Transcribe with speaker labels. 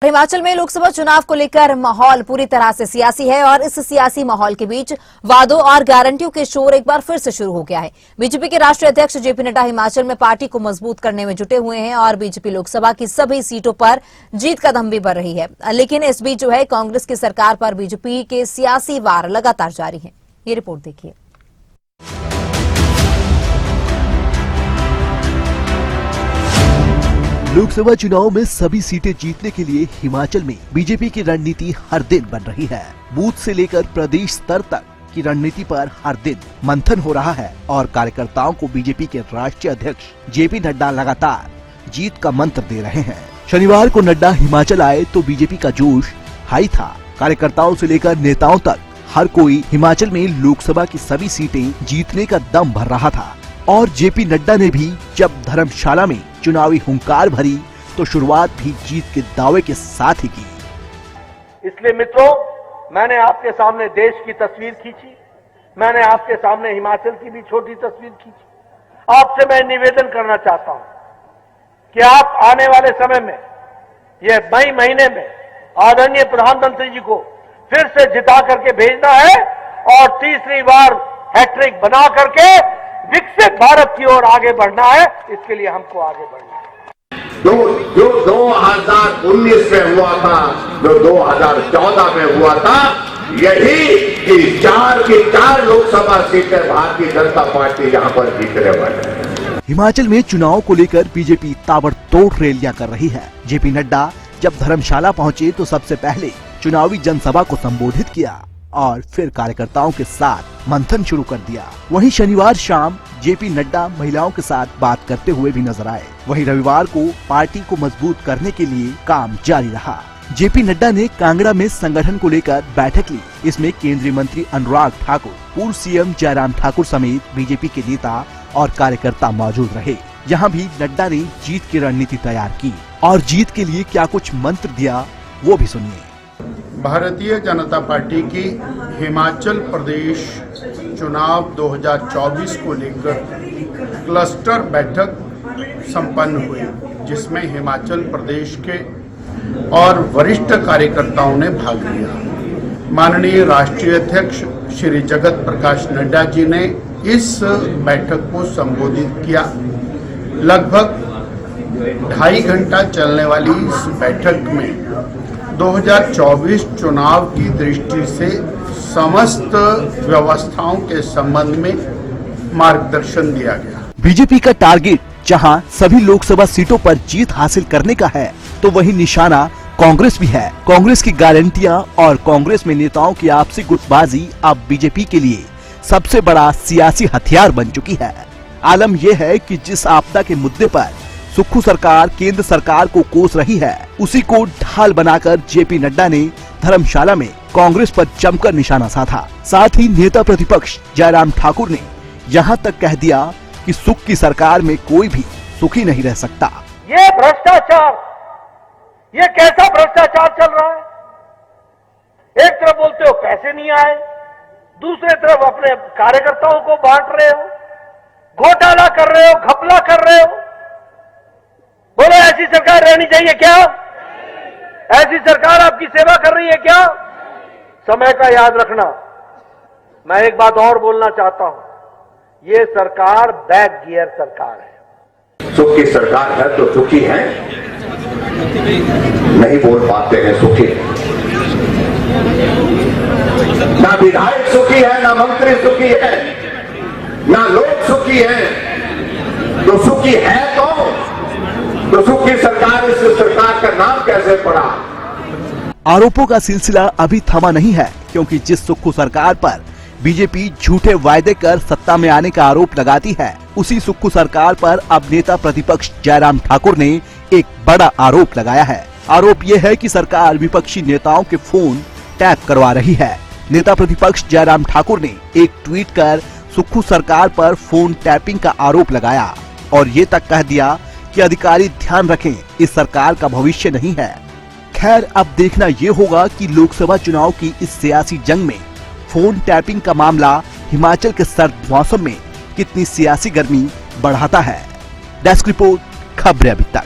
Speaker 1: हिमाचल में लोकसभा चुनाव को लेकर माहौल पूरी तरह से सियासी है और इस सियासी माहौल के बीच वादों और गारंटियों के शोर एक बार फिर से शुरू हो गया है। बीजेपी के राष्ट्रीय अध्यक्ष जेपी नड्डा हिमाचल में पार्टी को मजबूत करने में जुटे हुए हैं और बीजेपी लोकसभा की सभी सीटों पर जीत का दम भी बढ़ रही है। लेकिन इस बीच जो है कांग्रेस की सरकार पर बीजेपी के सियासी वार लगातार जारी है। ये रिपोर्ट देखिए।
Speaker 2: लोकसभा चुनाव में सभी सीटें जीतने के लिए हिमाचल में बीजेपी की रणनीति हर दिन बन रही है। बूथ से लेकर प्रदेश स्तर तक की रणनीति पर हर दिन मंथन हो रहा है और कार्यकर्ताओं को बीजेपी के राष्ट्रीय अध्यक्ष जेपी नड्डा लगातार जीत का मंत्र दे रहे हैं। शनिवार को नड्डा हिमाचल आए तो बीजेपी का जोश हाई था। कार्यकर्ताओं से लेकर नेताओं तक हर कोई हिमाचल में लोकसभा की सभी सीटें जीतने का दम भर रहा था और जेपी नड्डा ने भी जब धर्मशाला में चुनावी हुंकार भरी तो शुरुआत भी जीत के दावे के साथ ही की।
Speaker 3: इसलिए मित्रों, मैंने आपके सामने देश की तस्वीर खींची, मैंने आपके सामने हिमाचल की भी छोटी तस्वीर खींची। आपसे मैं निवेदन करना चाहता हूं कि आप आने वाले समय में ये मई महीने में आदरणीय प्रधानमंत्री जी को फिर से जिता करके भेजना है और तीसरी बार हैट्रिक बना करके विकसित भारत की ओर आगे बढ़ना है। इसके लिए हमको आगे बढ़ना है।
Speaker 4: जो 2019 में हुआ था, जो 2014 में हुआ था, यही कि चार लोकसभा सीटें भारतीय जनता पार्टी यहां पर जीतने वाले हैं।
Speaker 2: हिमाचल में चुनाव को लेकर बीजेपी ताबड़तोड़ रैलियां कर रही है। जेपी नड्डा जब धर्मशाला पहुंचे तो सबसे पहले चुनावी जनसभा को संबोधित किया और फिर कार्यकर्ताओं के साथ मंथन शुरू कर दिया। वहीं शनिवार शाम जेपी नड्डा महिलाओं के साथ बात करते हुए भी नजर आए। वहीं रविवार को पार्टी को मजबूत करने के लिए काम जारी रहा। जेपी नड्डा ने कांगड़ा में संगठन को लेकर बैठक ली। इसमें केंद्रीय मंत्री अनुराग ठाकुर, पूर्व सीएम जयराम ठाकुर समेत बीजेपी के नेता और कार्यकर्ता मौजूद रहे। यहाँ भी नड्डा ने जीत की रणनीति तैयार की और जीत के लिए क्या कुछ मंत्र दिया वो भी सुनिए।
Speaker 5: भारतीय जनता पार्टी की हिमाचल प्रदेश चुनाव 2024 को लेकर क्लस्टर बैठक संपन्न हुई, जिसमें हिमाचल प्रदेश के और वरिष्ठ कार्यकर्ताओं ने भाग लिया। माननीय राष्ट्रीय अध्यक्ष श्री जगत प्रकाश नड्डा जी ने इस बैठक को संबोधित किया। लगभग 2.5 घंटा चलने वाली इस बैठक में 2024 चुनाव की दृष्टि से समस्त व्यवस्थाओं के संबंध में मार्गदर्शन दिया गया।
Speaker 2: बीजेपी का टारगेट जहां सभी लोकसभा सीटों पर जीत हासिल करने का है, तो वही निशाना कांग्रेस भी है। कांग्रेस की गारंटियां और कांग्रेस में नेताओं की आपसी गुटबाजी अब बीजेपी के लिए सबसे बड़ा सियासी हथियार बन चुकी है। आलम यह है कि जिस आपदा के मुद्दे पर सुक्खू सरकार केंद्र सरकार को कोस रही है, उसी को ढाल बनाकर जेपी नड्डा ने धर्मशाला में कांग्रेस पर जमकर निशाना साधा। साथ ही नेता प्रतिपक्ष जयराम ठाकुर ने यहां तक कह दिया कि सुख की सरकार में कोई भी सुखी नहीं रह सकता।
Speaker 3: ये भ्रष्टाचार, ये कैसा भ्रष्टाचार चल रहा है? एक तरफ बोलते हो पैसे नहीं आए, दूसरे तरफ अपने कार्यकर्ताओं को बांट रहे हो, घोटाला कर रहे हो, घपला कर रहे हो। बोलो, ऐसी सरकार रहनी चाहिए क्या? ऐसी सरकार आपकी सेवा कर रही है क्या? समय का याद रखना। मैं एक बात और बोलना चाहता हूं, ये सरकार बैक गियर सरकार है।
Speaker 4: सुख की सरकार है तो सुखी है, नहीं बोल पाते हैं सुखी। ना विधायक सुखी है, ना मंत्री सुखी है, ना लोग सुखी हैं। तो सुखी है तो सुखी सरकार, इस सरकार का नाम कैसे पड़ा?
Speaker 2: आरोपों का सिलसिला अभी थमा नहीं है, क्योंकि जिस सुक्खू सरकार पर बीजेपी झूठे वायदे कर सत्ता में आने का आरोप लगाती है, उसी सुक्खू सरकार पर अब नेता प्रतिपक्ष जयराम ठाकुर ने एक बड़ा आरोप लगाया है। आरोप यह है कि सरकार विपक्षी नेताओं के फोन टैप करवा रही है। नेता प्रतिपक्ष जयराम ठाकुर ने एक ट्वीट कर सुक्खू सरकार पर फोन टैपिंग का आरोप लगाया और ये तक कह दिया कि अधिकारी ध्यान रखें, इस सरकार का भविष्य नहीं है। खैर, अब देखना ये होगा कि लोकसभा चुनाव की इस सियासी जंग में फोन टैपिंग का मामला हिमाचल के सर्द मौसम में कितनी सियासी गर्मी बढ़ाता है। डेस्क रिपोर्ट, खबरें अभी तक।